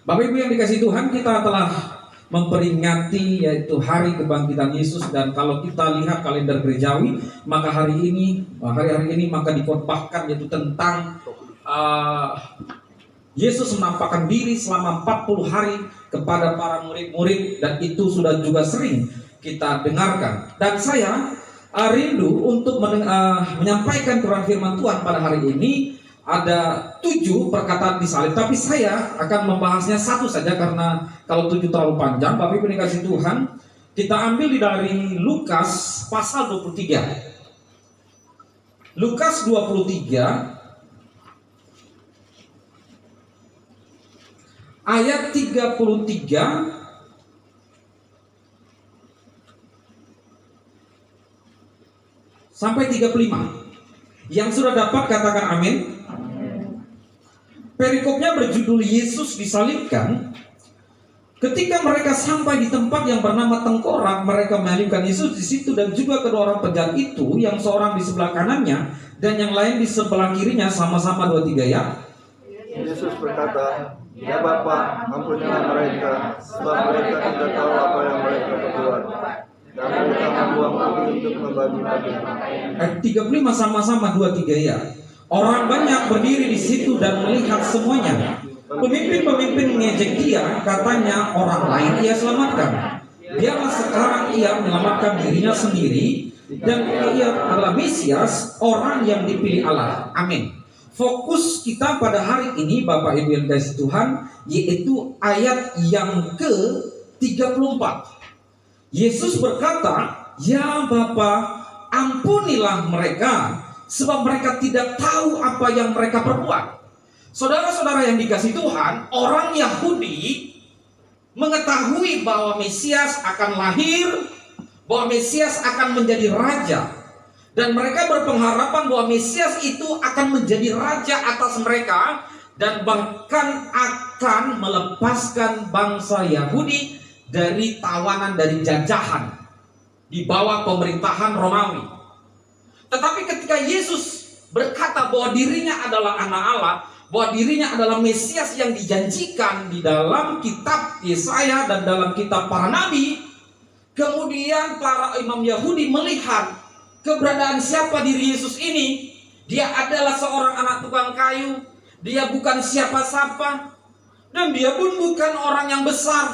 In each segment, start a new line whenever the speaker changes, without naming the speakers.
Bapak Ibu yang dikasihi Tuhan, kita telah memperingati yaitu hari kebangkitan Yesus. Dan kalau kita lihat kalender gerejawi, maka hari-hari ini maka dikhotbahkan yaitu tentang Yesus menampakkan diri selama 40 hari kepada para murid-murid, dan itu sudah juga sering kita dengarkan. Dan saya rindu untuk menyampaikan Quran firman Tuhan pada hari ini. Ada 7 perkataan di salib, tapi saya akan membahasnya satu saja karena kalau 7 terlalu panjang. Bapak Ibu dikasihi Tuhan, kita ambil dari Lukas pasal 23. Lukas 23 ayat 33 sampai 35. Yang sudah dapat katakan amin. Perikopnya berjudul Yesus disalibkan. Ketika mereka sampai di tempat yang bernama Tengkorak, mereka menyalibkan Yesus di situ dan juga kedua orang penjahat itu, yang seorang di sebelah kanannya dan yang lain di sebelah kirinya, sama-sama 2-3 ya.
Yesus berkata, "Ya Bapa, ampunilah mereka, sebab mereka tidak tahu apa yang mereka perbuat." Dan mereka membuang kami untuk membagi-bagi.
Ayat 35 sama-sama 2-3 ya. Orang banyak berdiri di situ dan melihat semuanya. Pemimpin-pemimpin mengejek dia, katanya orang lain ia selamatkan. Biarlah sekarang ia menyelamatkan dirinya sendiri, dan ia adalah Mesias, orang yang dipilih Allah. Amin. Fokus kita pada hari ini Bapak Ibu yang dikasihi Tuhan, yaitu ayat yang ke-34. Yesus berkata, "Ya Bapa, ampunilah mereka, sebab mereka tidak tahu apa yang mereka perbuat." Saudara-saudara yang dikasihi Tuhan, orang Yahudi mengetahui bahwa Mesias akan lahir, bahwa Mesias akan menjadi raja, dan mereka berpengharapan bahwa Mesias itu akan menjadi raja atas mereka, dan bahkan akan melepaskan bangsa Yahudi dari tawanan, dari jajahan di bawah pemerintahan Romawi. Tetapi ketika Yesus berkata bahwa dirinya adalah anak Allah, bahwa dirinya adalah Mesias yang dijanjikan di dalam kitab Yesaya dan dalam kitab para nabi, kemudian para imam Yahudi melihat keberadaan siapa diri Yesus ini. Dia adalah seorang anak tukang kayu, dia bukan siapa-siapa, dan dia pun bukan orang yang besar,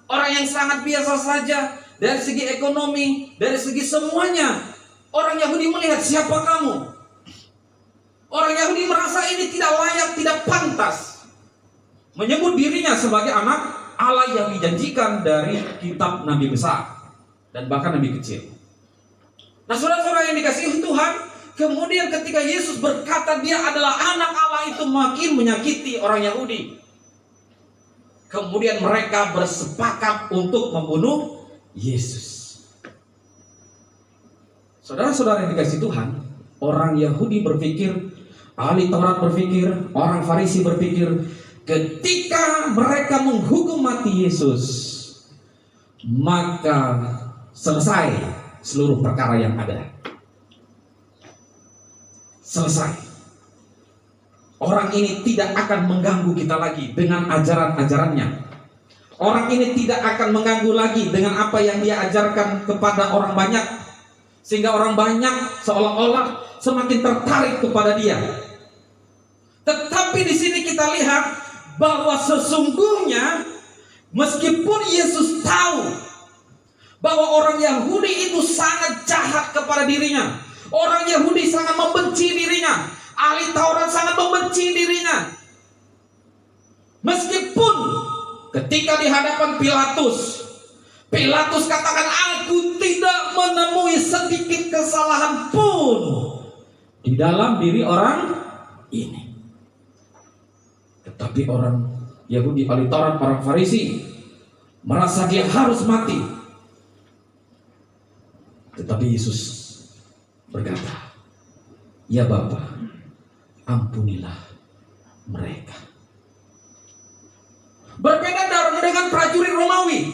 orang yang sangat biasa saja dari segi ekonomi, dari segi semuanya. Orang Yahudi melihat, siapa kamu? Orang Yahudi merasa ini tidak layak, tidak pantas menyebut dirinya sebagai anak Allah yang dijanjikan dari kitab Nabi besar dan bahkan Nabi kecil. Nah, saudara-saudara yang dikasihi Tuhan, kemudian ketika Yesus berkata dia adalah anak Allah, itu makin menyakiti orang Yahudi. Kemudian mereka bersepakat untuk membunuh Yesus. Saudara-saudara yang dikasihi Tuhan, orang Yahudi berpikir, ahli Taurat berpikir, orang Farisi berpikir, ketika mereka menghukum mati Yesus, maka selesai seluruh perkara yang ada. Selesai. Orang ini tidak akan mengganggu kita lagi dengan ajaran-ajarannya. Orang ini tidak akan mengganggu lagi dengan apa yang dia ajarkan kepada orang banyak, sehingga orang banyak seolah-olah semakin tertarik kepada dia. Tetapi di sini kita lihat bahwa sesungguhnya meskipun Yesus tahu bahwa orang Yahudi itu sangat jahat kepada dirinya, orang Yahudi sangat membenci dirinya, ahli Taurat sangat membenci dirinya, meskipun ketika di hadapan Pilatus katakan, "Aku tidak menemui sedikit kesalahan pun di dalam diri orang ini." Tetapi orang Yahudi, ahli Taurat, orang Farisi merasa dia harus mati. Tetapi Yesus berkata, "Ya Bapa, ampunilah mereka." Berbeda dengan prajurit Romawi.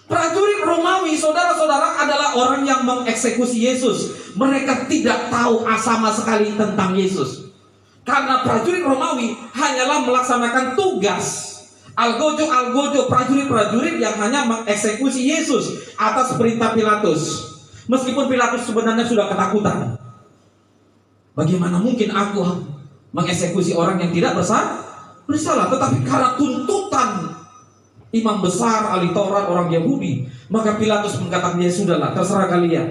Prajurit Romawi, saudara-saudara, adalah orang yang mengeksekusi Yesus. Mereka tidak tahu sama sekali tentang Yesus. Karena prajurit Romawi hanyalah melaksanakan tugas Algojo prajurit-prajurit yang hanya mengeksekusi Yesus atas perintah Pilatus. Meskipun Pilatus sebenarnya sudah ketakutan. Bagaimana mungkin aku mengeksekusi orang yang tidak bersalah? Tetapi karena tuntutan imam besar, ahli Taurat, orang Yahudi, maka Pilatus mengatakan, ya sudahlah, terserah kalian.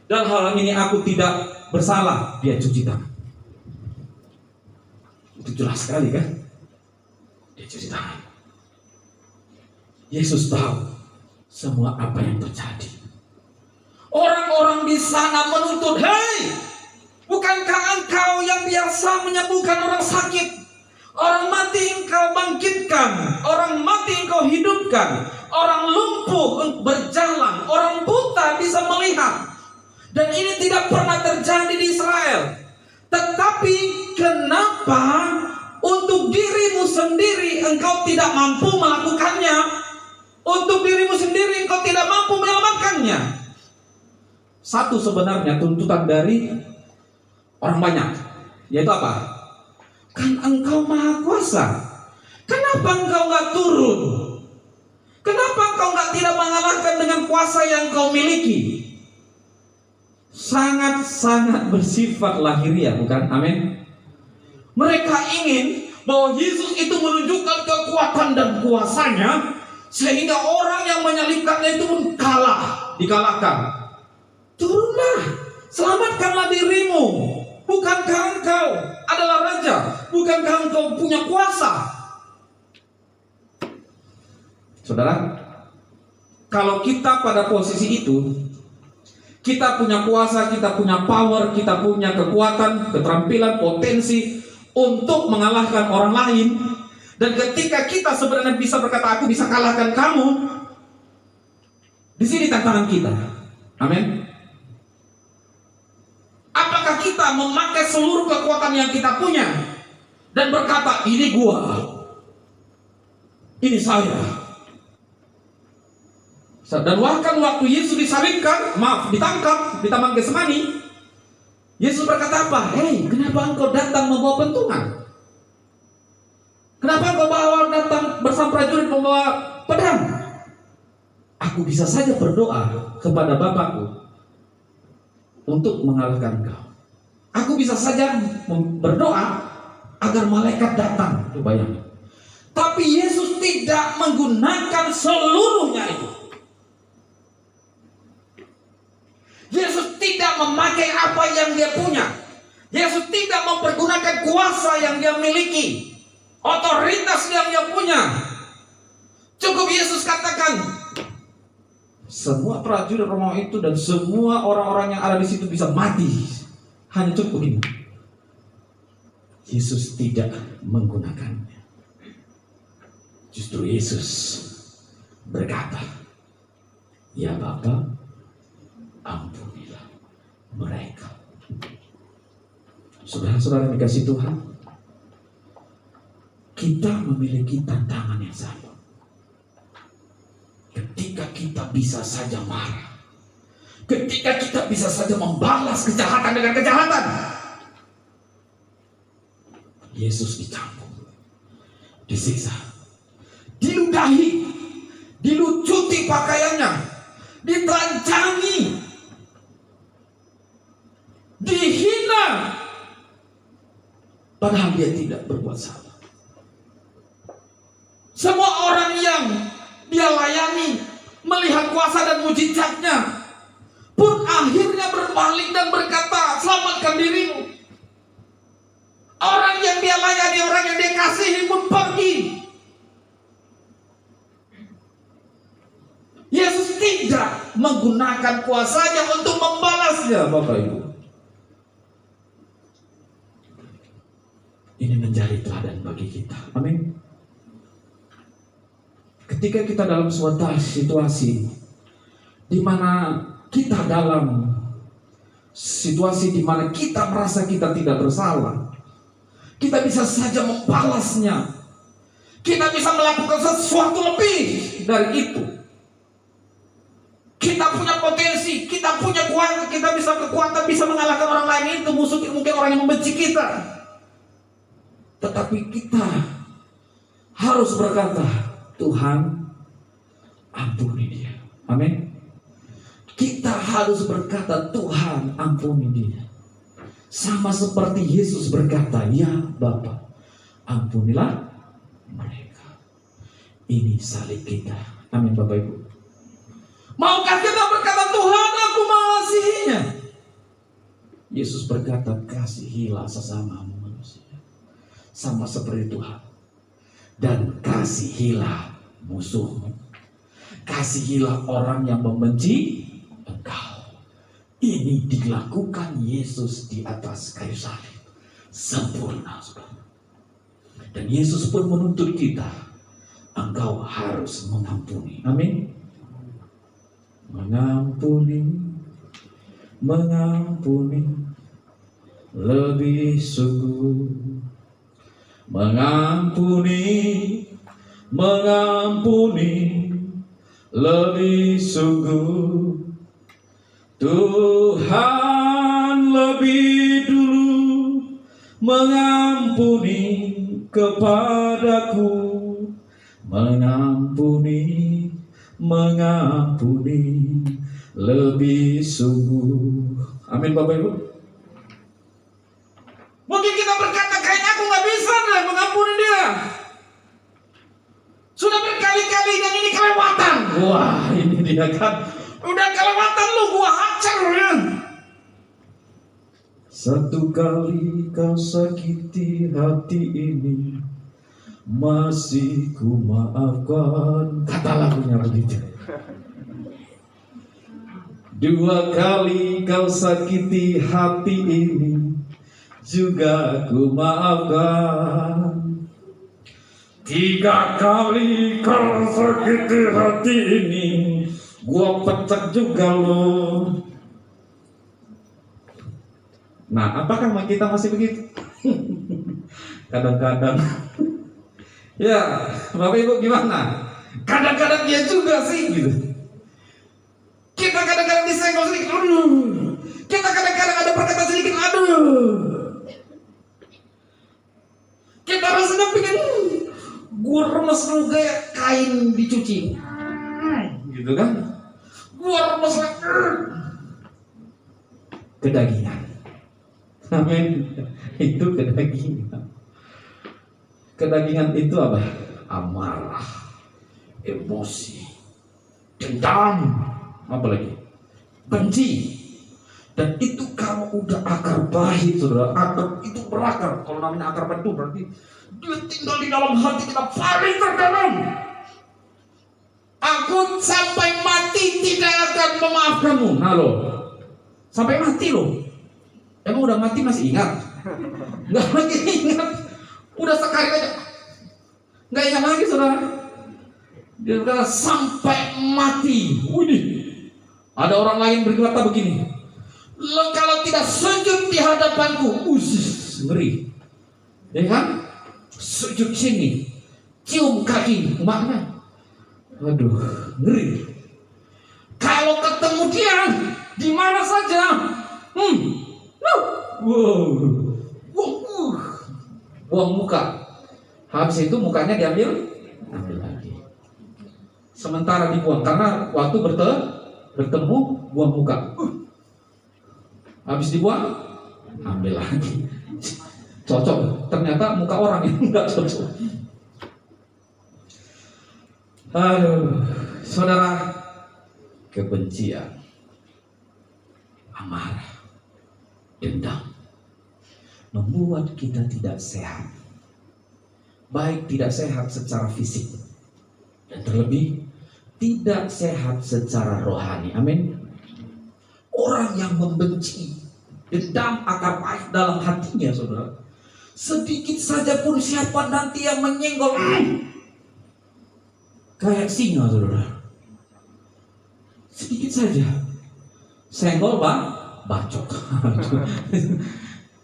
Dan hal ini aku tidak bersalah. Dia cuci tangan. Itu jelas sekali kan? Dia cuci tangan. Yesus tahu semua apa yang terjadi. Orang-orang di sana menuntut, hei, bukankah engkau yang biasa menyembuhkan orang sakit? Orang mati engkau bangkitkan, orang mati engkau hidupkan, orang lumpuh berjalan, orang buta bisa melihat. Dan ini tidak pernah terjadi di Israel. Tetapi kenapa untuk dirimu sendiri engkau tidak mampu melakukannya? Untuk dirimu sendiri engkau tidak mampu menyelamatkannya. Satu sebenarnya tuntutan dari orang banyak, yaitu apa? Kan engkau maha kuasa. Kenapa engkau nggak turun? Kenapa engkau nggak tidak mengalahkan dengan kuasa yang kau miliki? Sangat-sangat bersifat lahiriah, bukan? Amin. Mereka ingin bahwa Yesus itu menunjukkan kekuatan dan kuasanya, sehingga orang yang menyalibkannya itu pun dikalahkan. Turunlah, selamatkanlah dirimu. Bukankah engkau adalah raja? Bukankah engkau punya kuasa? Saudara, kalau kita pada posisi itu, kita punya kuasa, kita punya power, kita punya kekuatan, keterampilan, potensi untuk mengalahkan orang lain. Dan ketika kita sebenarnya bisa berkata, aku bisa kalahkan kamu, di sini tantangan kita. Amin. Apakah kita memakai seluruh kekuatan yang kita punya dan berkata, ini gua, ini saya. Dan bahkan waktu Yesus disalibkan, ditangkap di Taman Getsemani, Yesus berkata apa? Hei, kenapa engkau datang membawa pentungan? Kenapa engkau datang bersama prajurit membawa pedang? Aku bisa saja berdoa kepada Bapakku untuk mengalahkan engkau. Aku bisa saja berdoa agar malaikat datang. Bayangkan. Tapi Yesus tidak menggunakan seluruhnya itu. Yesus tidak memakai apa yang dia punya. Yesus tidak mempergunakan kuasa yang dia miliki, otoritas yang dia punya. Cukup Yesus katakan, semua prajurit Romawi itu dan semua orang-orang yang ada di situ bisa mati. Hanya cukup ini. Yesus tidak menggunakannya. Justru Yesus berkata, ya Bapa, ampunilah mereka. Saudara-saudara yang dikasihi Tuhan, kita memiliki tantangan yang sama. Ketika kita bisa saja marah, ketika kita bisa saja membalas kejahatan dengan kejahatan, Yesus dicambuk, disiksa, diludahi, dilucuti pakaiannya, ditelanjangi, dihina, padahal dia tidak berbuat salah. Semua orang yang dia layani, melihat kuasa dan mujizatnya, pun akhirnya berbalik dan berkata, selamatkan dirimu. Orang yang dia layani, orang yang dia kasihi pun pergi. Yesus tidak menggunakan kuasanya untuk membalasnya, Bapak Ibu. Ini menjadi teladan bagi kita. Amin. Ketika kita dalam suatu situasi di mana kita dalam situasi di mana kita merasa kita tidak bersalah, kita bisa saja membalasnya. Kita bisa melakukan sesuatu lebih dari itu. Kita punya potensi, kita punya kuasa, kita bisa kekuatan, bisa mengalahkan orang lain itu, musuh mungkin orang yang membenci kita. Tetapi kita harus berkata, Tuhan, ampuni dia. Amin. Kita harus berkata, Tuhan, ampuni dia. Sama seperti Yesus berkata, ya Bapa, ampunilah mereka. Ini salib kita. Amin Bapak Ibu. Maukah kita berkata, Tuhan, aku mengasihinya? Yesus berkata, kasihilah sesamamu manusia, sama seperti Tuhan. Dan kasihilah musuhmu. Kasihilah orang yang membenci engkau. Ini dilakukan Yesus di atas kayu salib. Sempurna, saudara. Dan Yesus pun menuntut kita, engkau harus mengampuni. Amin. Mengampuni, mengampuni, lebih sungguh. Mengampuni, mengampuni, lebih sungguh. Tuhan lebih dulu mengampuni kepadaku. Mengampuni, mengampuni, lebih sungguh. Amin Bapak Ibu. Mungkin kita berkata, kayaknya aku gak bisa deh mengampuni dia. Sudah berkali-kali dan ini kelewatan. Wah, ini dia kan. Udah kelewatan lu, gua hajar ya. Satu kali kau sakiti hati ini, masih ku maafkan. Kata lagunya begitu. Dua kali kau sakiti hati ini, juga ku maafkan. Tiga kali kau sakiti hati ini, gua pecat juga lo. Nah, apakah kita masih begitu? Kadang-kadang. Ya, Bapak Ibu gimana? Kadang-kadang dia juga sih gitu. Kita kadang-kadang disenggol sedikit, aduh. Kita kadang-kadang ada perkataan sedikit, aduh. Kita rasanya pengen gue remes lu kayak kain dicuci, gitu kan? Gue remes kedagingan. Amin. Itu kedagingan. Kedagingan itu apa? Amarah, emosi, dendam, apa lagi? Benci. Dan itu kalau udah akar pahit, saudara, akar itu berakar. Kalau namanya akar pahit itu berarti dia tinggal di dalam hati kita paling terdalam. Aku sampai mati tidak akan memaafkanmu. Nah lo, sampai mati lo. Emang udah mati masih ingat? Nggak lagi ingat. Udah sekali aja nggak ingat lagi, saudara. Dia berkata sampai mati. Widih. Ada orang lain berkata begini, lo kalau tidak sujud di hadapanku, ngeri, ya kan? Sujud sini, cium kaki umatnya, aduh, ngeri. Kalau ketemu dia di mana saja, buang muka. Habis itu mukanya ambil lagi. Sementara dibuang karena waktu bertemu buang muka. Habis dibuang, ambil lagi. Cocok, ternyata muka orang yang enggak cocok. Aduh, saudara, kebencian, amarah, dendam membuat kita tidak sehat. Baik tidak sehat secara fisik, dan terlebih tidak sehat secara rohani. Amin. Orang yang membenci, dendam, akar pahit dalam hatinya, saudara, sedikit saja pun siapa nanti yang menyenggol, kayak singa, saudara. Sedikit saja senggol bacok.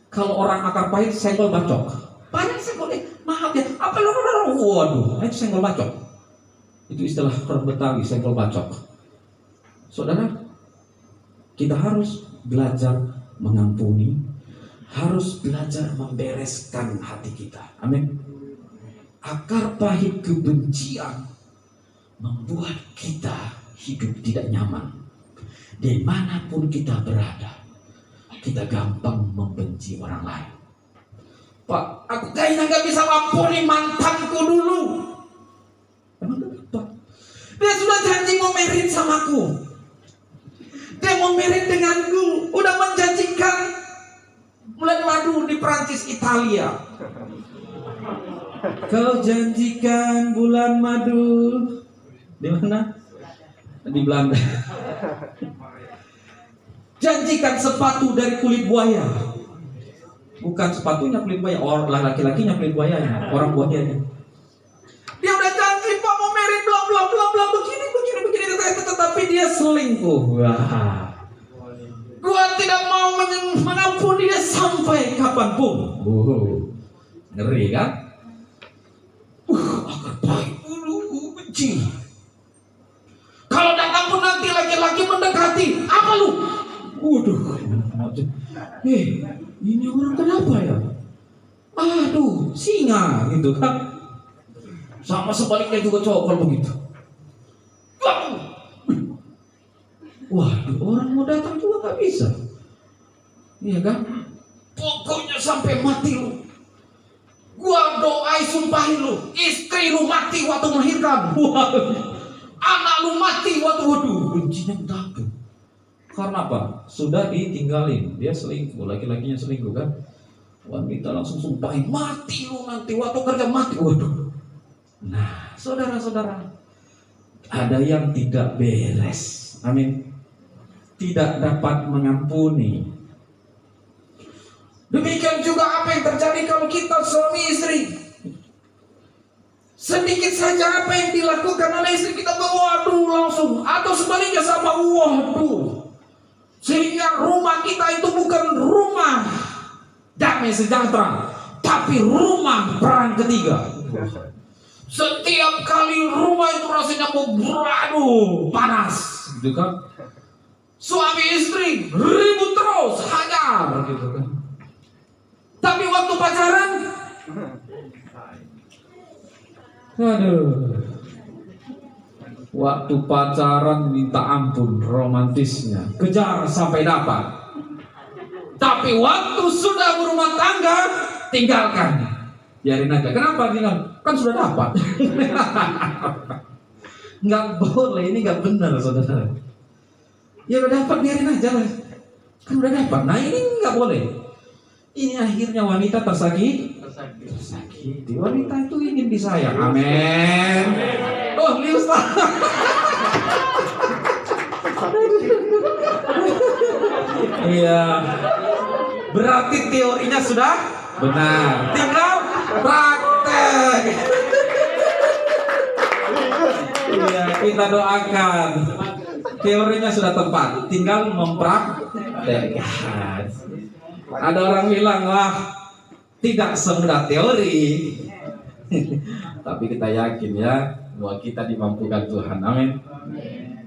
Kalau orang akar pahit senggol bacok, banyak senggol maaf ya, apa lu, waduh, itu senggol bacok. Itu istilah orang Betawi, senggol bacok. Saudara, kita harus belajar mengampuni, harus belajar membereskan hati kita. Amin. Akar pahit kebencian membuat kita hidup tidak nyaman. Dimanapun kita berada, kita gampang membenci orang lain. Pak, aku kayaknya gak bisa ampuni mantanku dulu. Emang kenapa? Dia sudah janji mau merit sama aku. Dia mau merit denganku. Udah menjanjikan bulan madu di Prancis, Italia. Kau janjikan bulan madu di mana? Di Belanda. Janjikan sepatu dari kulit buaya. Bukan sepatunya kulit buaya, orang laki-lakinya kulit buayanya, orang buayanya. Dia udah janji Pak mau merit bla bla bla bla begini, tetapi dia selingkuh. Wah. Gua tidak mau mengampuni dia sampai kapanpun. Ngeri kan? Akan baik dulu benci. Kalau datang pun nanti laki-laki mendekati, apa lu? Waduh, ini orang kenapa ya? Aduh, singa gitu kan? Sama sebaliknya juga cokol begitu. Waduh, orang mau datang juga gak bisa. Iya kan? Pokoknya sampai mati lu. Gua doai sumpahin lu, istri lu mati waktu melahirkan. Anak lu mati waktu bencinya takut. Karena apa? Sudah ditinggalin, dia selingkuh, laki-lakinya selingkuh kan? Wanita langsung sumpahin, mati lu nanti waktu kerja mati. Waduh. Nah, saudara-saudara, ada yang tidak beres. Amin. Tidak dapat mengampuni. Demikian juga apa yang terjadi kalau kita suami istri. Sedikit saja apa yang dilakukan oleh istri kita, waduh langsung. Atau sebaliknya sama, waduh. Sehingga rumah kita itu bukan rumah damai sejahtera, tapi rumah perang ketiga. Setiap kali rumah itu rasanya waduh panas, gitu kan? Suami istri ribut terus, hajar, gitu kan? Tapi waktu pacaran, aduh, waktu pacaran minta ampun romantisnya, kejar sampai dapat. Tapi waktu sudah berumah tangga, tinggalkan, biarin aja. Kenapa tinggal? Kan sudah dapat. Nggak boleh, ini nggak benar, saudara. Ya udah dapat, biarin aja lah. Kan udah dapat. Nah ini nggak boleh. Ini akhirnya wanita tersakiti. Wanita itu ingin disayang. Amin. Oh, Lius. Iya. Berarti teorinya sudah benar. Tinggal praktek. Iya, kita doakan. Teorinya sudah tepat. Tinggal mempraktekkan. Ada orang bilang, wah, tidak semudah teori. Tapi kita yakin ya, bahwa kita dimampukan Tuhan. Amin.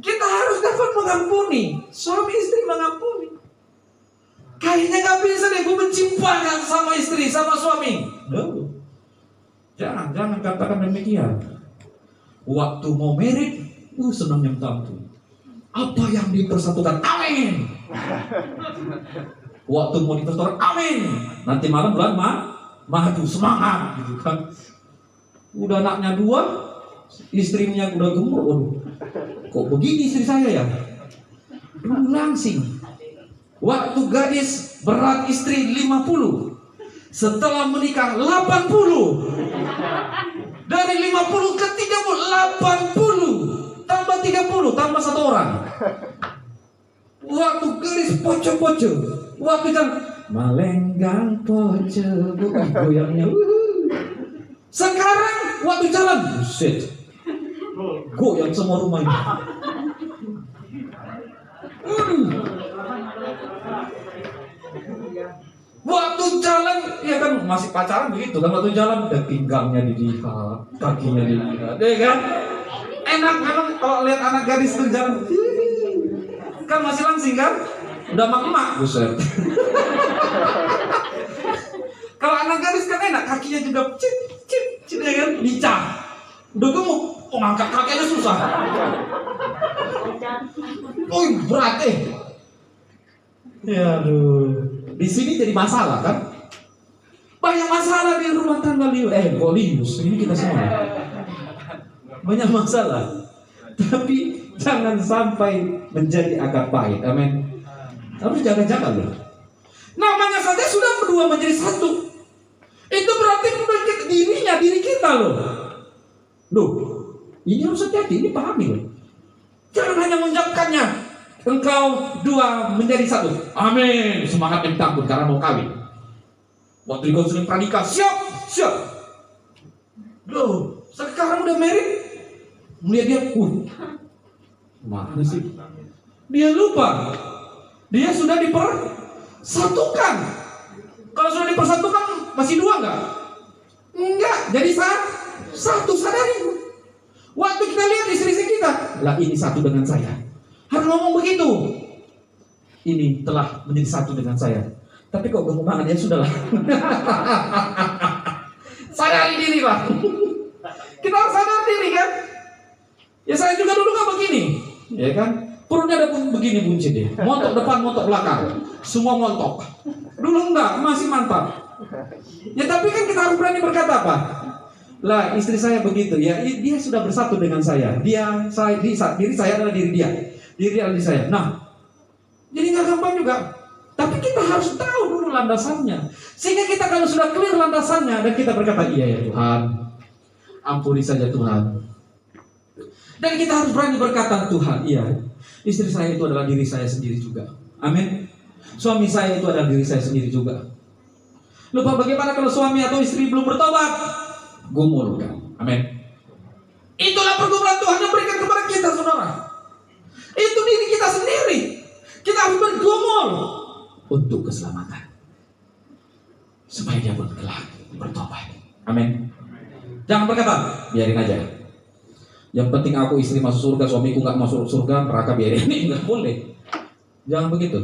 Kita harus dapat mengampuni. Suami istri mengampuni. Kayaknya gak bisa deh, gue benci banget sama istri, sama suami. No. Jangan katakan demikian. Waktu mau merit, senang yang tampil. Apa yang dipersatukan, amin. Waktu mau dipersatukan, amin. Nanti malam bulan madu, semangat gitu kan. Udah anaknya 2, istrinya udah gemuk. Waduh, kok begini istri saya ya? Langsing. Waktu gadis berat istri 50, setelah menikah 80. Dari 50 ke 30, 80. Tambah 30, tambah 1 orang. Waktu gadis poco-poco, waktu jalan malenggang poco, goyangnya. Sekarang waktu jalan, buset, goyang semua rumah ini. Waktu jalan, ya kan masih pacaran begitu kan, waktu jalan udah pinggangnya dilihat, kakinya dilihat, ya kan? Enak memang kalau lihat anak gadis tuh jalan, kan masih langsing kan? Udah emak, buset. Kalau anak gadis kan enak, kakinya juga cip, ya kan? Lincah. Udah gemuk, ngangkat kaki aja susah. Oh, berat Ya aduh. Di sini jadi masalah kan? Banyak masalah di rumah tangga Lius. Ini kita semua. Banyak masalah. Tapi jangan sampai menjadi agak pahit. Amin. Harus jaga-jaga loh. Namanya saja sudah berdua menjadi satu. Itu berarti diri kita loh. Loh, ini harus hati-hati, ini pahami loh. Jangan hanya mengucapkannya. Engkau dua menjadi satu. Amin. Semangat yang takut karena mau kawin. Waktu di konseling pranikah, siap. Loh, sekarang udah married. Melihat dia, mana sih? Dia lupa. Dia sudah dipersatukan. Kalau sudah dipersatukan, masih dua enggak? Enggak, jadi satu, sadari. Waktu kita lihat istri kita, lah ini satu dengan saya. Harus ngomong begitu. Ini telah menjadi satu dengan saya. Tapi kok kemana dia sudahlah. Sadari diri lah. Kita harus sadar diri kan. Ya saya juga dulu kan begini, ya kan. Perutnya ada begini buncit dia. Montok depan, montok belakang. Semua montok. Dulu enggak, masih mantap. Ya tapi kan kita harus berani berkata apa? Lah istri saya begitu ya, dia sudah bersatu dengan saya. Diri saya adalah diri dia. Diri dia adalah diri saya. Nah, jadi nggak gampang juga. Tapi kita harus tahu dulu landasannya. Sehingga kita kalau sudah clear landasannya dan kita berkata, iya ya Tuhan, ampuni saja Tuhan. Dan kita harus berani berkata, Tuhan, iya, istri saya itu adalah diri saya sendiri juga. Amin. Suami saya itu adalah diri saya sendiri juga. Lupa bagaimana kalau suami atau istri belum bertobat? Gumulkan. Amin. Itulah pergumulan Tuhan yang berikan kepada kita, saudara. Itu diri kita sendiri. Kita harus bergumul untuk keselamatan, supaya dia pun kelak bertobat. Amin. Jangan berkata, biarin aja. Yang penting aku istri masuk surga, suamiku nggak masuk surga, neraka biarin. Ini nggak boleh. Jangan begitu.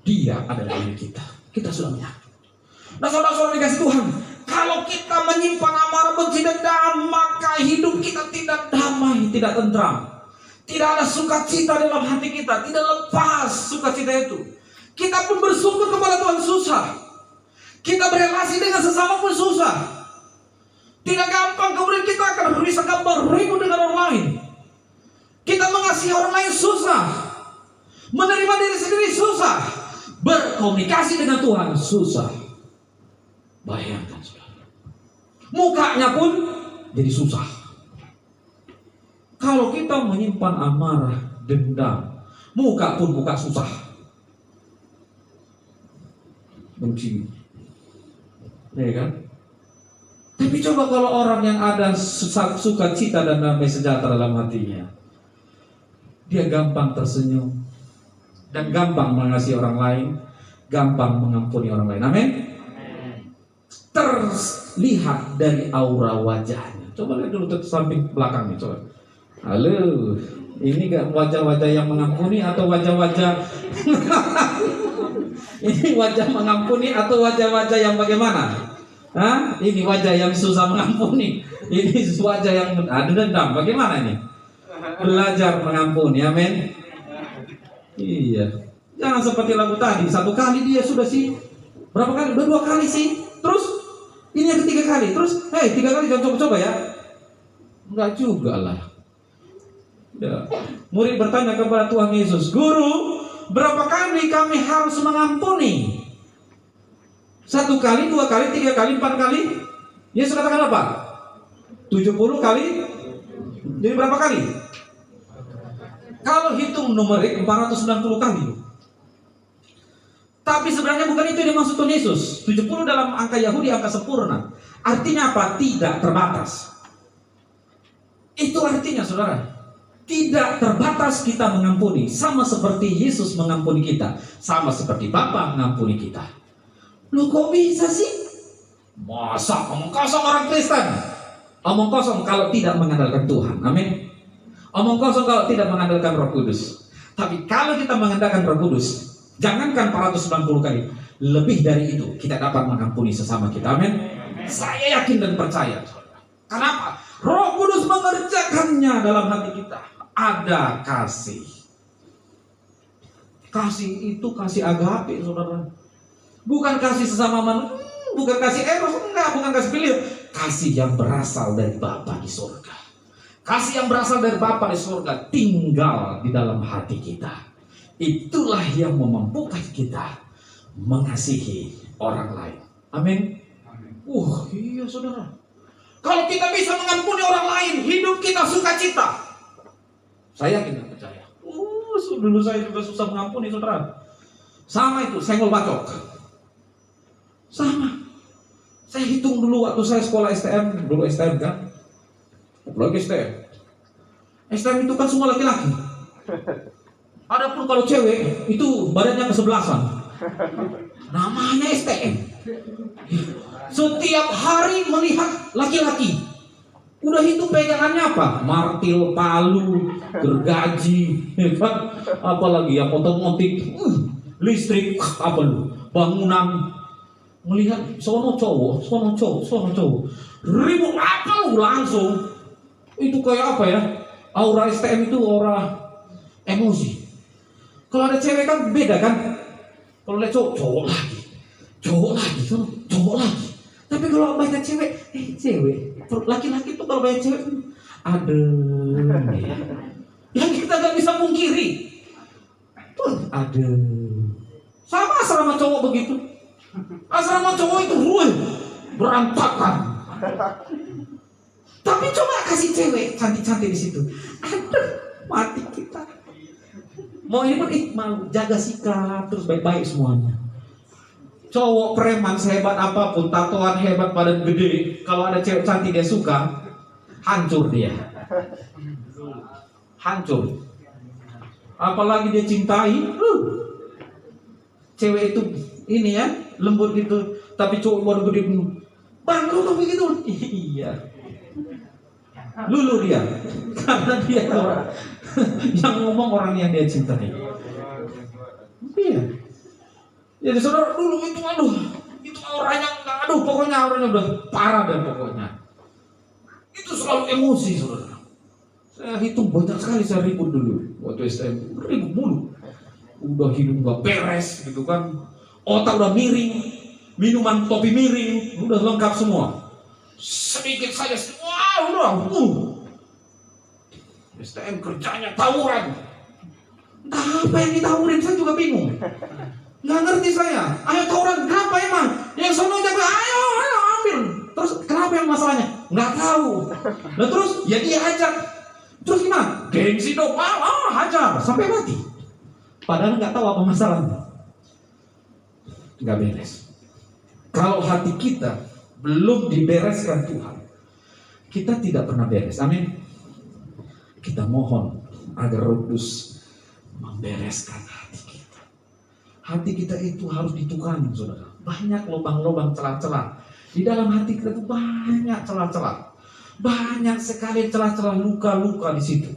Dia adalah diri kita. Kita sudah menyatu. Nah saudara-saudara dikasih Tuhan, kalau kita menyimpan amarah, benci, dendam, maka hidup kita tidak damai, tidak tentram. Tidak ada sukacita dalam hati kita, tidak lepas sukacita itu. Kita pun bersyukur kepada Tuhan susah. Kita berrelasi dengan sesama pun susah. Tidak gampang kemudian kita akan bisa beribu dengan orang lain. Kita mengasihi orang lain susah. Menerima diri sendiri susah. Berkomunikasi dengan Tuhan susah. Bayangkan saudara. Mukanya pun jadi susah. Kalau kita menyimpan amarah, dendam, muka pun muka susah. Benci. Ya kan? Tapi coba kalau orang yang ada sukacita dan damai sejahtera dalam hatinya, dia gampang tersenyum dan gampang mengasihi orang lain, gampang mengampuni orang lain. Amin. Terlihat dari aura wajahnya. Coba lihat dulu ke samping belakangnya, coba. Halo, ini gak wajah-wajah yang mengampuni atau wajah-wajah ini wajah mengampuni atau wajah-wajah yang bagaimana? Hah? Ini wajah yang susah mengampuni. Ini wajah yang ada dendam. Bagaimana ini? Belajar mengampuni, amin. Iya. Jangan seperti lagu tadi. Satu kali dia sudah sih. Berapa kali? Udah 2 kali sih. Terus ini yang ketiga kali. Terus, 3 kali jangan coba-coba ya. Enggak juga lah. Ya. Murid bertanya kepada Tuhan Yesus, Guru, berapa kali kami harus mengampuni? 1 kali, 2 kali, 3 kali, 4 kali? Yesus katakan apa? 70 kali? Jadi berapa kali? Kalau hitung numerik 490 kali. Tapi sebenarnya bukan itu yang dimaksud Tuhan Yesus. 70 dalam angka Yahudi angka sempurna. Artinya apa? Tidak terbatas. Itu artinya saudara. Tidak terbatas kita mengampuni. Sama seperti Yesus mengampuni kita. Sama seperti Bapa mengampuni kita. Loh kok bisa sih? Masa omong kosong orang Kristen? Omong kosong kalau tidak mengandalkan Tuhan. Amin. Omong kosong kalau tidak mengandalkan Roh Kudus. Tapi kalau kita mengandalkan Roh Kudus, jangankan 490 kali, lebih dari itu kita dapat mengampuni sesama kita. Amin. Saya yakin dan percaya. Kenapa? Roh Kudus mengerti mengerjakannya dalam hati kita. Ada kasih. Kasih itu kasih agape, saudara. Bukan kasih sesama manusia, bukan kasih eros, enggak, bukan kasih filial. Kasih yang berasal dari Bapa di surga. Kasih yang berasal dari Bapa di surga tinggal di dalam hati kita. Itulah yang memampukan kita mengasihi orang lain. Amin. Iya saudara. Kalau kita bisa mengampuni orang lain, hidup kita sukacita. Saya yakin dan percaya. Dulu saya juga susah mengampuni saudara. Sama itu, senggol bacok. Sama. Saya hitung dulu waktu saya sekolah STM, dulu STM kan. Apalagi STM. STM itu kan semua laki-laki. Adapun kalau cewek itu badannya kesebelasan. Namanya STM. Setiap hari melihat laki-laki. Udah itu pegangannya apa? Martil, palu, gergaji, kan? Apalagi yang otomotif, listrik, apa lu? Bangunan. Melihat sono cowok, ribut apa lu langsung? Itu kayak apa ya? Aura STM itu aura emosi. Kalau ada cewek kan beda kan? Kalau ada cowok lagi, cowok lagi. Tapi kalau banyak cewek, laki-laki tuh kalau banyak cewek, yang kita gak bisa pungkiri, sama asrama cowok begitu. Asrama cowok itu berantakan. Tapi coba kasih cewek cantik-cantik di situ, mati kita. Mau ini pun malu, jaga sikap terus baik-baik semuanya. Cowok preman sehebat apapun, tatoan hebat, badan gede, kalau ada cewek cantik dia suka, hancur dia. Hancur. Apalagi dia cintai, cewek itu ini ya, lembut gitu, tapi cowok badan gede, bang lu tuh begitu. Iya. Lulu dia, karena dia orang yang ngomong orang yang dia cintai. Iya. Jadi saudara dulu itu orangnya pokoknya orangnya udah parah dan pokoknya itu selalu emosi saudara. Saya hitung banyak sekali saya ribut dulu waktu STM, ribut mulu. Udah hidup gak beres gitu kan, otak udah miring, minuman topi miring, udah lengkap semua. Sedikit saja semua udah STM kerjanya tawuran. Entah apa yang ditawurin saya juga bingung. Nggak ngerti saya. Ayo tawuran berapa emang? Yang sono jaga, ayo ambil. Terus kenapa yang masalahnya? Nggak tahu. Nah terus ya dia ajak. Terus gimana? Gengsi dong. Hajar sampai mati. Padahal nggak tahu apa masalahnya. Nggak beres. Kalau hati kita belum dibereskan Tuhan, kita tidak pernah beres. Amin. Kita mohon agar Roh Kudus membereskan hati kita. Hati kita itu harus ditukar, saudara. Banyak lubang-lubang, celah-celah. Di dalam hati kita itu banyak celah-celah. Banyak sekali celah-celah, luka-luka di situ.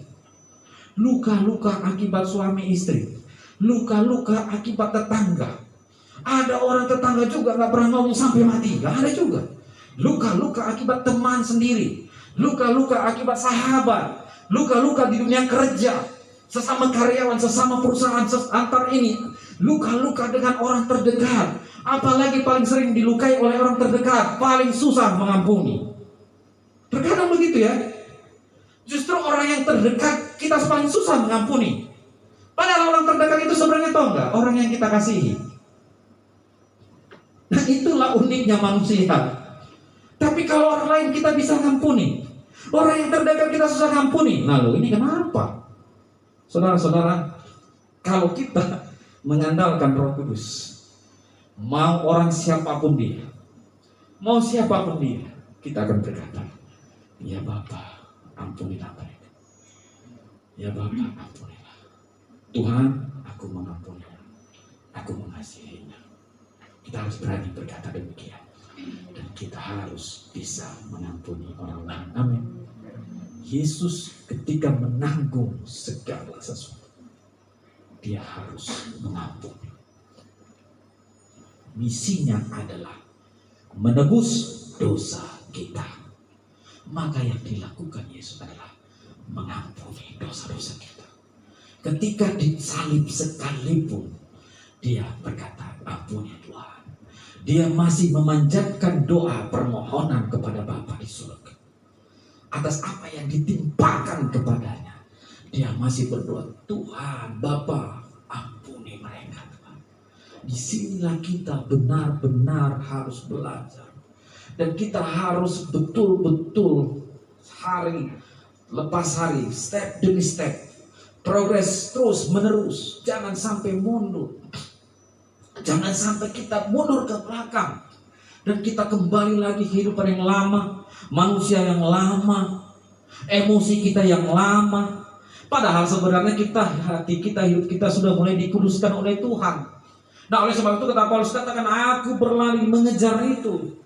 Luka-luka akibat suami istri. Luka-luka akibat tetangga. Ada orang tetangga juga gak pernah ngomong sampai mati. Gak ada juga. Luka-luka akibat teman sendiri. Luka-luka akibat sahabat. Luka-luka di dunia kerja. Sesama karyawan, sesama perusahaan, antar ini. Luka-luka dengan orang terdekat. Apalagi paling sering dilukai oleh orang terdekat, paling susah mengampuni. Terkadang begitu ya. Justru orang yang terdekat kita paling susah mengampuni. Padahal orang terdekat itu sebenarnya tahu nggak? Orang yang kita kasihi. Nah itulah uniknya manusia. Tapi kalau orang lain kita bisa ngampuni, orang yang terdekat kita susah ngampuni. Lalu ini kenapa? Saudara-saudara, kalau kita mengandalkan Roh Kudus, mau orang siapapun dia, mau siapapun dia, kita akan berkata, ya Bapa, ampunilah mereka. Ya Bapa, ampunilah. Tuhan, aku mengampuninya, aku mengasihinya. Kita harus berani berkata demikian. Dan kita harus bisa mengampuni orang lain. Amin. Yesus ketika menanggung segala sesuatu, dia harus mengampuni. Misinya adalah menebus dosa kita, Maka yang dilakukan Yesus adalah mengampuni dosa-dosa kita. Ketika disalib sekalipun, dia berkata, ampuni Tuhan. Dia masih memanjatkan doa permohonan kepada Bapa di surga. Atas apa yang ditimpakan kepadanya, dia masih berdoa, Tuhan, Bapa, ampuni mereka. Disinilah kita benar-benar harus belajar. Dan kita harus betul-betul hari lepas hari, step demi step, progres terus menerus. Jangan sampai mundur. Jangan sampai kita mundur ke belakang dan kita kembali lagi kehidupan yang lama, manusia yang lama, emosi kita yang lama. Padahal sebenarnya hati kita, hidup kita sudah mulai dikuduskan oleh Tuhan. Nah, oleh sebab itu kata Paulus katakan, aku berlari mengejar itu.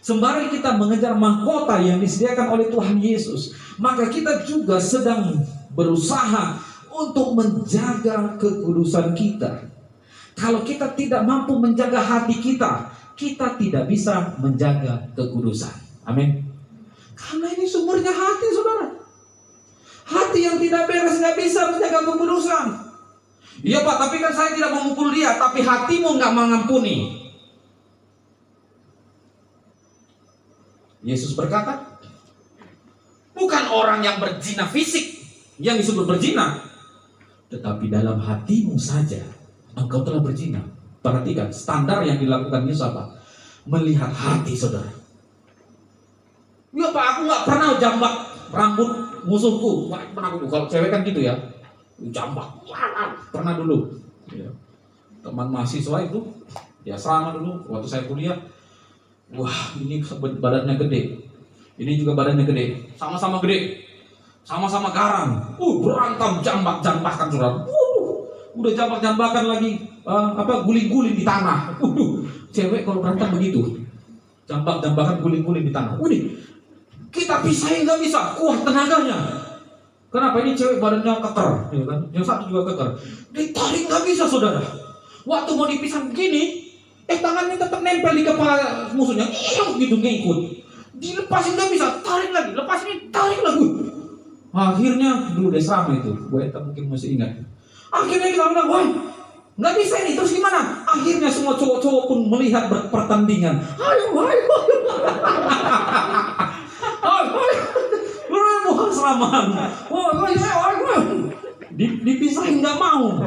Sembari kita mengejar mahkota yang disediakan oleh Tuhan Yesus, maka kita juga sedang berusaha untuk menjaga kekudusan kita. Kalau kita tidak mampu menjaga hati kita, kita tidak bisa menjaga kekudusan. Amin. Karena ini sumbernya hati, saudara. Hati yang tidak beres nggak bisa menjaga kekudusan. Iya Pak, tapi kan saya tidak memukul dia, tapi hatimu nggak mengampuni. Yesus berkata, bukan orang yang berzina fisik yang disebut berzina, tetapi dalam hatimu saja engkau telah berzina. Perhatikan, standar yang dilakukan Yesus apa? Melihat hati saudara. Ya Pak, aku nggak pernah jambak rambut musuhku. Nggak pernah. Kalau cewek kan gitu ya, jambak. Pernah dulu. Ya. Teman mahasiswa itu, ya sama dulu waktu saya kuliah. Wah, ini badannya gede, ini juga badannya gede, sama-sama gede, sama-sama garang. Berantem, jambak-jambakan saudara. Udah jambak-jambakan lagi, guling-guling di tanah. Cewek kalau berantem begitu, jambak-jambakan, guling-guling di tanah. Kita pisahin nggak bisa, kuat tenaganya. Kenapa? Ini cewek badannya keker, ya kan? Yang satu juga keker. Ditarik nggak bisa saudara. Waktu mau dipisah begini, tangannya tetap nempel di kepala musuhnya, gitu ngikut. Dilepasin nggak bisa, tarik lagi, lepasin, tarik lagi. Akhirnya dulu deh sama itu, gue mungkin masih ingat. Akhirnya kita bilang, wah, nggak bisa ini, terus gimana? Akhirnya semua cowok-cowok pun melihat pertandingan. Ayo, bukan selaman. Dipisahin nggak mau.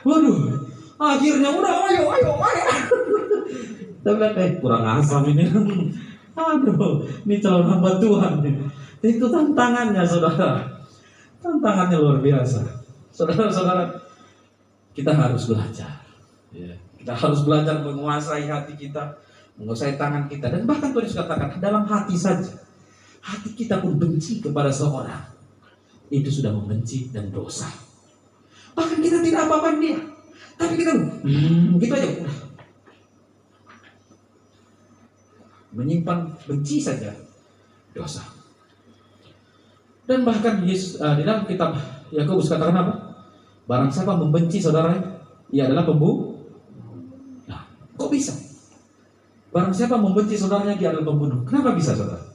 Waduh. Akhirnya udah ayo. Tapi kurang asam ini. Aduh, ini calon hamba Tuhan. Itu tantangannya saudara. Tantangannya luar biasa. Saudara-saudara, kita harus belajar. Kita harus belajar menguasai hati kita, menguasai tangan kita. Dan bahkan Tuhan Yesus katakan, dalam hati saja, hati kita pun benci kepada seorang, itu sudah membenci dan dosa. Bahkan kita tidak apa-apain dia, tapi kita gitu aja udah. Menyimpan benci saja dosa. Dan bahkan Yesus di dalam kitab Yakobus katakan apa? Barang siapa membenci saudaranya, ia adalah pembunuh. Nah, kok bisa? Barang siapa membenci saudaranya, dia adalah pembunuh. Kenapa bisa, saudara?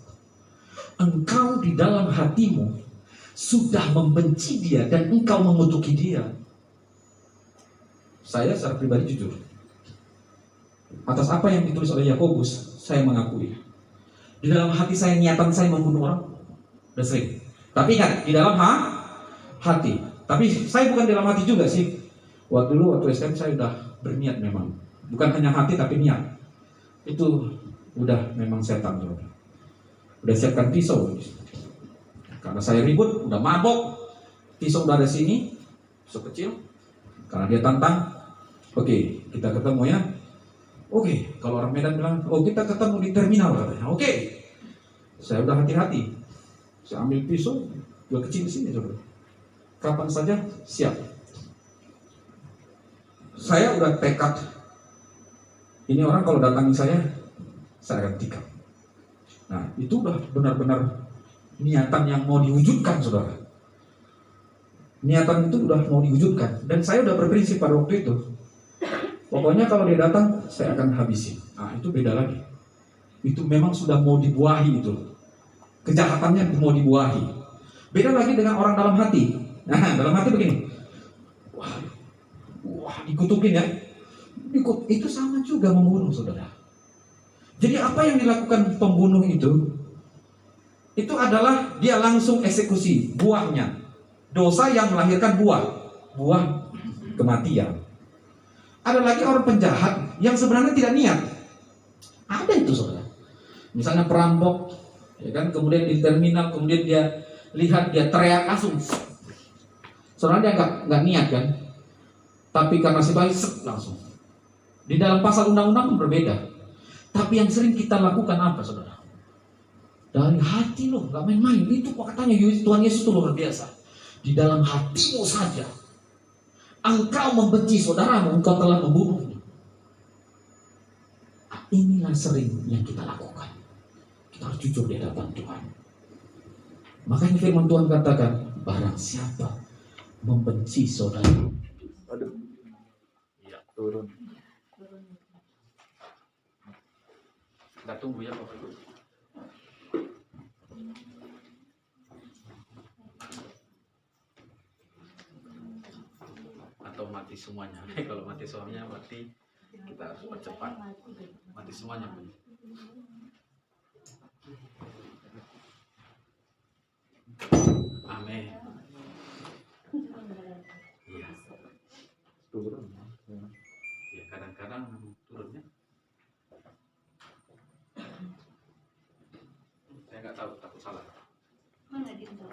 Engkau di dalam hatimu sudah membenci dia dan engkau mengutuki dia. Saya secara pribadi jujur, atas apa yang ditulis oleh Yakobus, saya mengakui. Di dalam hati saya, niatan saya membunuh orang, udah sering. Tapi ingat, di dalam hati. Tapi saya bukan di dalam hati juga sih. Waktu SMP saya udah berniat memang. Bukan hanya hati tapi niat. Itu udah memang setan. Udah siapkan pisau. Karena saya ribut, udah mabok. Pisau udah ada sini, pisau kecil. Karena dia tantang. Oke, kita ketemu ya. Oke, kalau orang Medan bilang, kita ketemu di terminal katanya. Oke. Saya udah hati-hati. Saya ambil pisau, dua kecil di sini, saudara. Kapan saja siap. Saya udah tekad. Ini orang kalau datangi saya akan tikam. Nah, itu udah benar-benar niatan yang mau diwujudkan, saudara. Niatan itu udah mau diwujudkan. Dan saya udah berprinsip pada waktu itu. Pokoknya kalau dia datang, saya akan habisi. Nah, itu beda lagi. Itu memang sudah mau dibuahi itu. kejahatannya mau dibuahi. Beda lagi dengan orang dalam hati. Nah, dalam hati begini, wah dikutukin ya, itu sama juga membunuh, saudara. Jadi apa yang dilakukan pembunuh itu adalah dia langsung eksekusi buahnya. Dosa yang melahirkan buah kematian. Ada lagi orang penjahat yang sebenarnya tidak niat. Ada itu, saudara. Misalnya perampok, ya kan, kemudian di terminal, kemudian dia lihat, dia teriak langsung. Saudara, dia nggak niat kan, tapi karena si bayi langsung. Di dalam pasal undang-undang berbeda. Tapi yang sering kita lakukan apa, saudara? Dari hati loh, nggak main-main. Itu kok katanya Tuhan Yesus itu luar biasa. Di dalam hatimu saja engkau membenci saudaramu, engkau telah membunuhnya. Inilah sering yang kita lakukan. Kita harus jujur di hadapan Tuhan. Makanya firman Tuhan katakan, barang siapa membenci saudara.
Aduh. Iya, turun.
Kita tunggu ya Bapak Ibu. Atau mati semuanya. Kalau mati semuanya berarti kita harus percepat. Mati semuanya pun. Amin. Iya.
Turun.
Ya kadang-kadang turunnya. Saya nggak tahu, takut salah.
Mana gitu?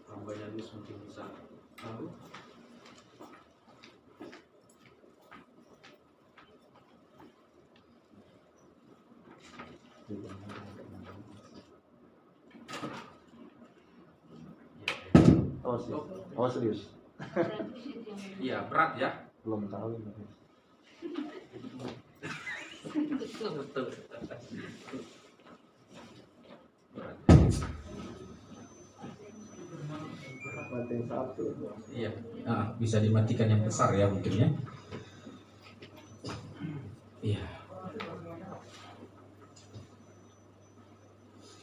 Hambanya Yesus mungkin bisa tahu.
Oh serius?
Iya berat ya.
Belum tahu.
Betul. Berat.
Mati satu.
Iya.
Nah, bisa dimatikan yang besar ya mungkin ya. Iya.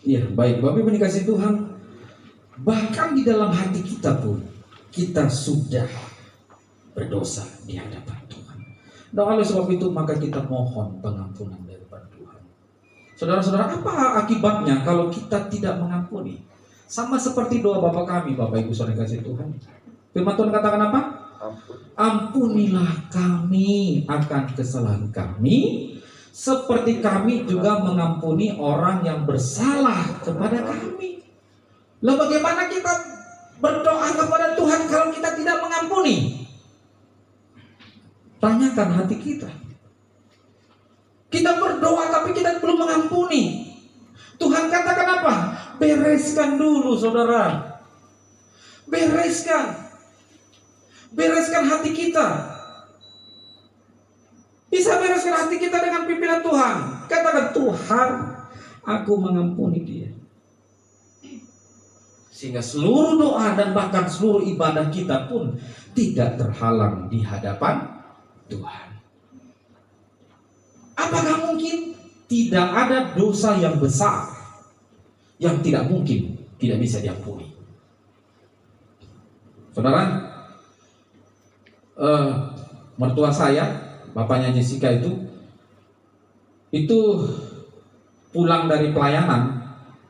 Iya, baik. Bapak Ibu dikasih Tuhan, bahkan di dalam hati kita pun kita sudah berdosa di hadapan Tuhan. Dan oleh sebab itu maka kita mohon pengampunan daripada Tuhan. Saudara-saudara, apa akibatnya kalau kita tidak mengampuni? Sama seperti doa Bapa kami, Bapak Ibu saudara kasih Tuhan. Firman Tuhan katakan apa? Ampunilah kami akan kesalahan kami, seperti kami juga mengampuni orang yang bersalah kepada kami. Lalu bagaimana kita berdoa kepada Tuhan kalau kita tidak mengampuni? Tanyakan hati kita. Kita berdoa tapi kita belum mengampuni. Tuhan katakan apa? Bereskan dulu, saudara. Bereskan hati kita. Bisa bereskan hati kita dengan pimpinan Tuhan. Katakan, Tuhan, aku mengampuni dia. Sehingga seluruh doa dan bahkan seluruh ibadah kita pun tidak terhalang di hadapan Tuhan. Apakah mungkin tidak ada dosa yang besar yang tidak mungkin tidak bisa diampuni? Saudara, mertua saya, bapaknya Jessica itu pulang dari pelayanan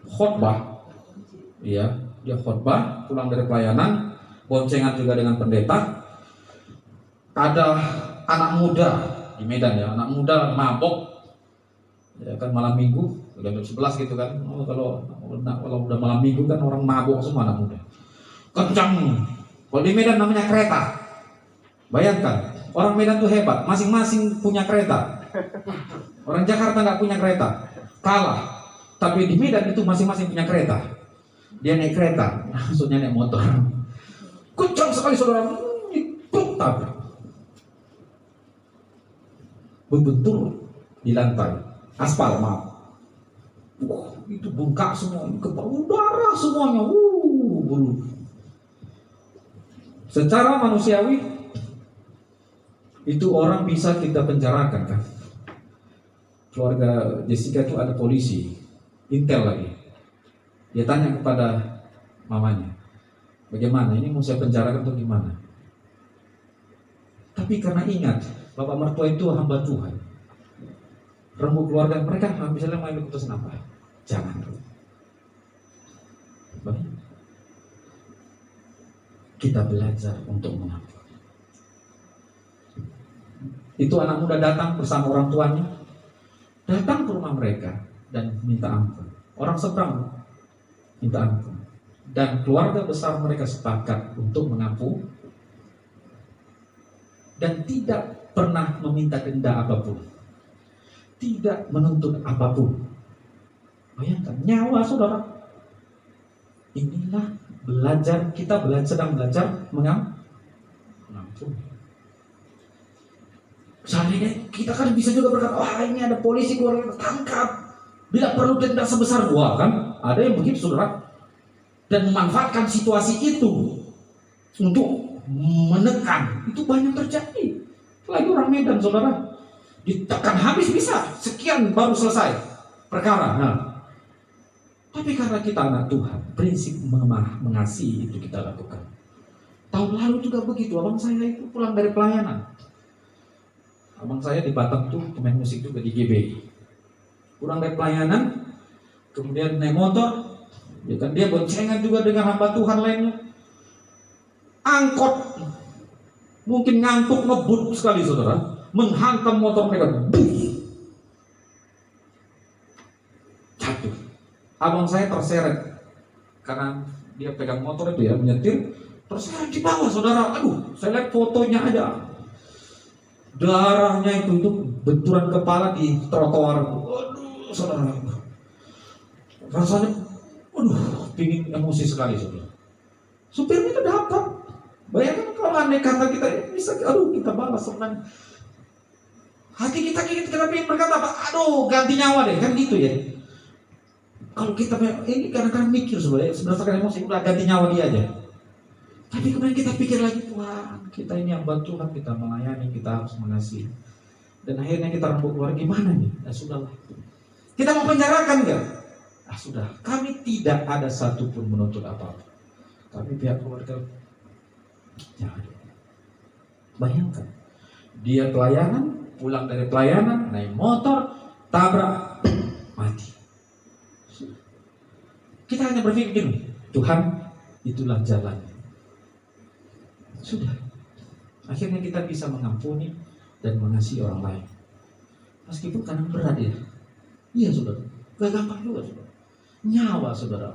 khotbah, ya, dia khotbah pulang dari pelayanan, boncengan juga dengan pendeta. Ada anak muda di Medan ya, anak muda mabok, ya kan malam minggu, udah jam 11 gitu kan. Kalau udah malam minggu kan orang mabok semua anak muda, kencang. Kalau di Medan namanya kereta. Bayangkan, orang Medan tuh hebat, masing-masing punya kereta. Orang Jakarta nggak punya kereta, kalah. Tapi di Medan itu masing-masing punya kereta. Dia naik kereta, maksudnya naik motor. Kencang sekali saudara, tabrak. Berbentur di lantai, aspal maaf. Wah, itu bengkak semua, darah semuanya. Bulu. Secara manusiawi itu orang bisa kita penjarakan kan. keluarga Jessica itu ada polisi, intel lagi. Dia tanya kepada mamanya, bagaimana ini mau saya penjarakan atau gimana? Tapi karena ingat, bapak mertua itu hamba Tuhan, rembuk keluarga mereka, misalnya mau ambil keputusan apa? Jangan. Baik. Kita belajar untuk mengampuni. Itu anak muda datang bersama orang tuanya, datang ke rumah mereka dan minta ampun. Orang seberang minta ampun, dan keluarga besar mereka sepakat untuk mengampuni dan tidak pernah meminta denda apapun, tidak menuntut apapun. Bayangkan nyawa saudara. Inilah belajar, kita sedang belajar mengampuni. Seandainya kita kan bisa juga berkata, wah ini ada polisi keluar tangkap, bila perlu denda sebesar gua, kan ada yang begitu saudara, dan memanfaatkan situasi itu untuk menekan. Itu banyak terjadi. Lagi orang Medan saudara, ditekan habis bisa sekian baru selesai perkara. Nah, tapi karena kita anak Tuhan, prinsip mengasihi itu kita lakukan. Tahun lalu juga begitu, abang saya itu pulang dari pelayanan. Abang saya di Batam tuh pemain musik juga di GBI. Pulang dari pelayanan, kemudian naik motor, ya kan, dia boncengan juga dengan hamba Tuhan lainnya. Angkot mungkin ngantuk ngebut sekali saudara, menghantam motor mereka, jatuh. Abang saya terseret karena dia pegang motor itu ya, menyetir, terseret di bawah saudara. Aduh, saya lihat fotonya aja, darahnya itu benturan kepala di trotoar. Aduh saudara, rasanya pingin emosi sekali saudara. Supirnya itu dapat. Bayangkan kalau andai kata kita bisa, kita balas senang. Hati kita pengen berkata apa? Aduh, ganti nyawa deh, kan gitu ya. Kalau kita ini kadang-kadang mikir sebenarnya emosi, udah ganti nyawa dia aja. Tapi kemudian kita pikir lagi, Tuhan, kita ini hamba Tuhan, kita melayani, kita harus mengasihi. Dan akhirnya kita rembuk keluar, gimana nih? Ya sudahlah. Kita mau penjarakan enggak? Sudah. Kami tidak ada satupun menuntut apa-apa. Kami pihak keluarga. Jangan. Bayangkan, dia pelayanan, pulang dari pelayanan, naik motor, tabrak, mati. Kita hanya berpikir gini, Tuhan, itulah jalan. Sudah. Akhirnya kita bisa mengampuni dan mengasihi orang lain. Meskipun kadang berat ya. Iya saudara, gak gampang juga saudara. Nyawa saudara,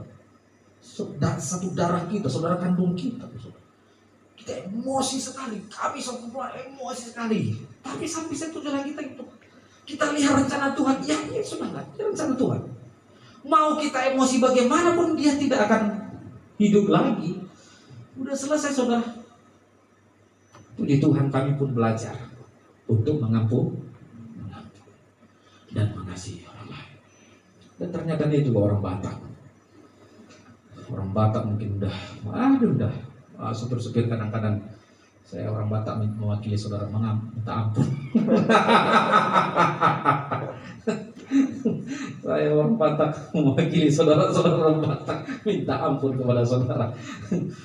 satu darah kita, saudara kandung kita saudara. Kita emosi sekali, kami satu keluarga emosi sekali. Tapi sampai satu jalan kita itu, kita lihat rencana Tuhan, ya sudah lah, rencana Tuhan. Mau kita emosi bagaimanapun, dia tidak akan hidup lagi. Udah selesai saudara. Puji Tuhan, kami pun belajar untuk mengampuni dan mengasihi orang lain. Dan ternyata dia juga orang Batak. Orang Batak mungkin udah supir-supir kadang-kadang saya orang Batak mewakili saudara minta ampun. Saya orang Batak mewakili saudara-saudara orang Batak minta ampun kepada saudara.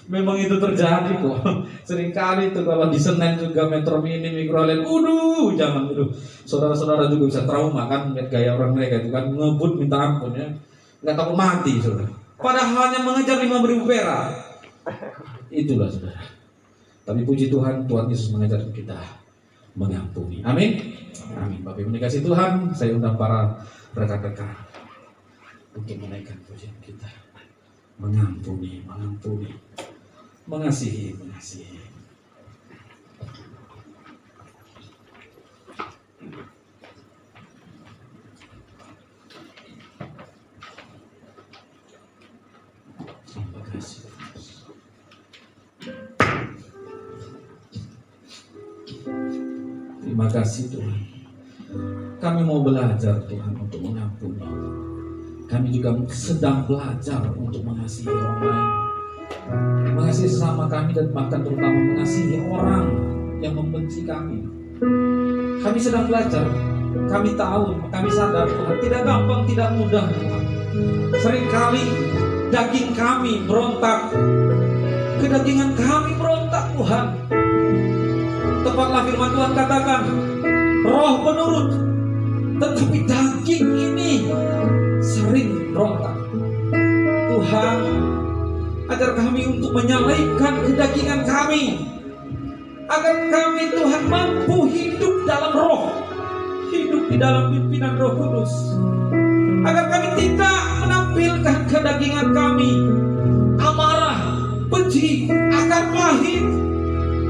Memang itu terjadi kok. Seringkali itu kalau di Senen juga Metro Mini, Mikroland, jangan saudara-saudara juga bisa trauma kan lihat gaya orang mereka itu kan, ngebut minta ampun ya. Nggak takut mati saudara. Padahal hanya mengejar 5.000 perak. Itulah saudara. Tapi puji Tuhan, Tuhan Yesus mengajar kita mengampuni. Amin. Amin. Bapak Ibu dikasih Tuhan, saya undang para rekan-rekan untuk menaikkan pujian kita. Mengampuni, mengasihi. Terima kasih. Terima kasih Tuhan. Kami mau belajar Tuhan untuk mengampuni. Kami juga sedang belajar untuk mengasihi orang lain, mengasihi sesama kami, dan bahkan terutama mengasihi orang yang membenci kami. Kami sedang belajar Kami tahu, kami sadar Tuhan, tidak gampang, tidak mudah Tuhan. Seringkali daging kami berontak, kedagingan kami berontak Tuhan. Tepatlah firman Tuhan katakan, roh penurut, tetapi daging ini sering berontak. Tuhan, ajar kami untuk menyalahkan kedagingan kami, agar kami Tuhan mampu hidup dalam roh, hidup di dalam pimpinan Roh Kudus, agar kami tidak menampilkan kedagingan kami, amarah, benci, akar pahit,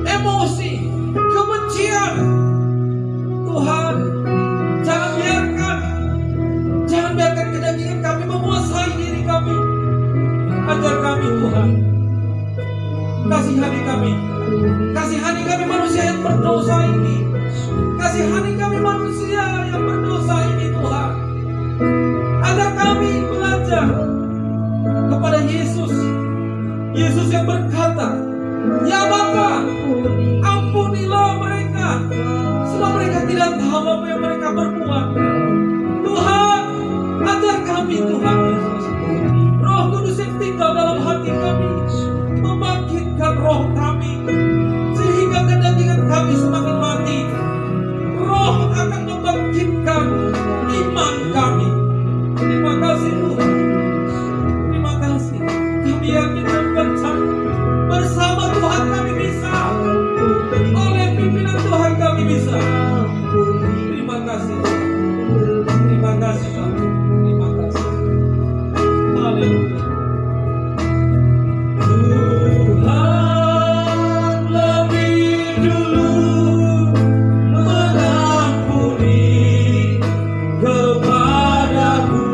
emosi, kebencian. Tuhan, jangan biarkan kedagingan kami menguasai diri kami. Ajar kami Tuhan, kasihani kami manusia yang berdosa ini, kasihani kami manusia yang berdosa ini Tuhan, agar kami belajar kepada Yesus yang berkata, ya Bapa, ampunilah mereka, sebab mereka tidak tahu apa yang mereka berbuat. Tuhan, ajar kami Tuhan Yesus, Roh Kudus yang tinggal dalam hati kami, membangkitkan roh kami, sehingga kedagingan kami semakin mati. Roh akan membangkitkan iman kami. Terima kasih Tuhan, terima kasih. Kami yakin dan percaya, bersama Tuhan kami bisa, oleh pimpinan Tuhan kami bisa. Terima kasih Tuhan, terima kasih Tuhan, terima kasih. Haleluya. Tuhan lebih dulu mengampuni kepadaku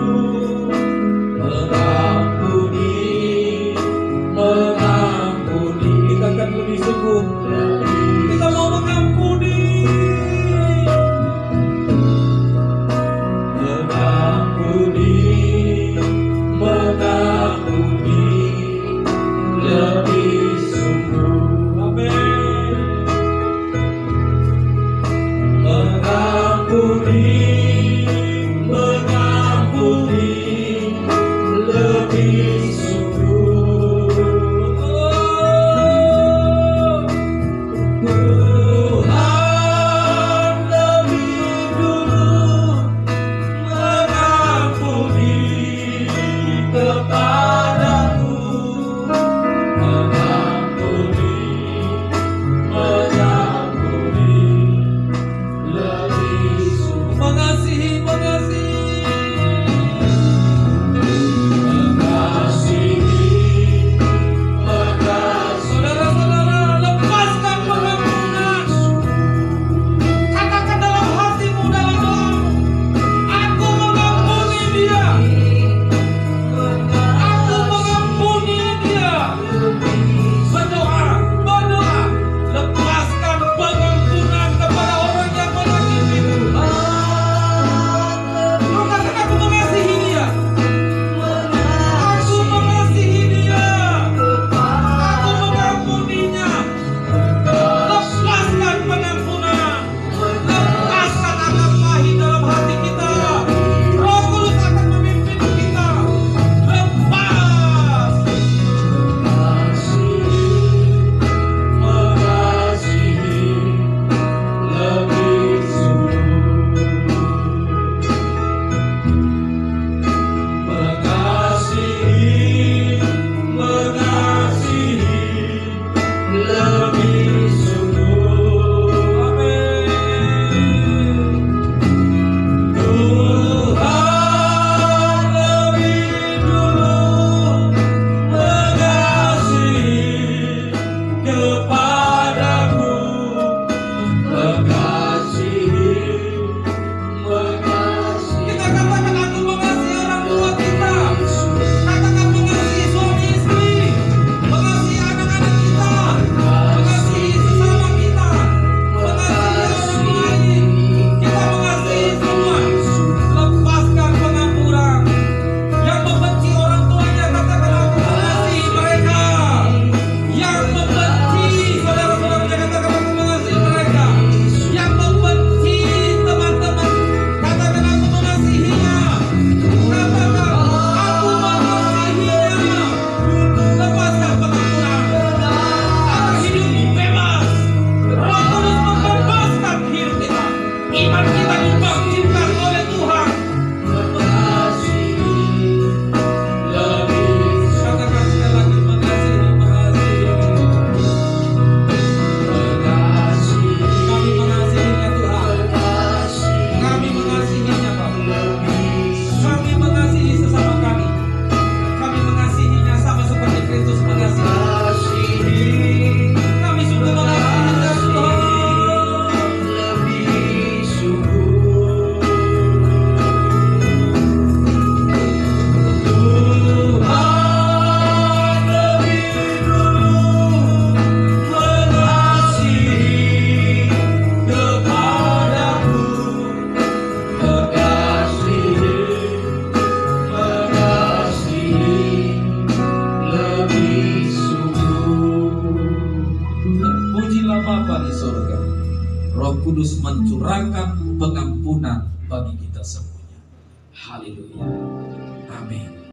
Allah Bapa di surga, Roh Kudus mencurahkan pengampunan bagi kita semuanya. Haleluya. Amin.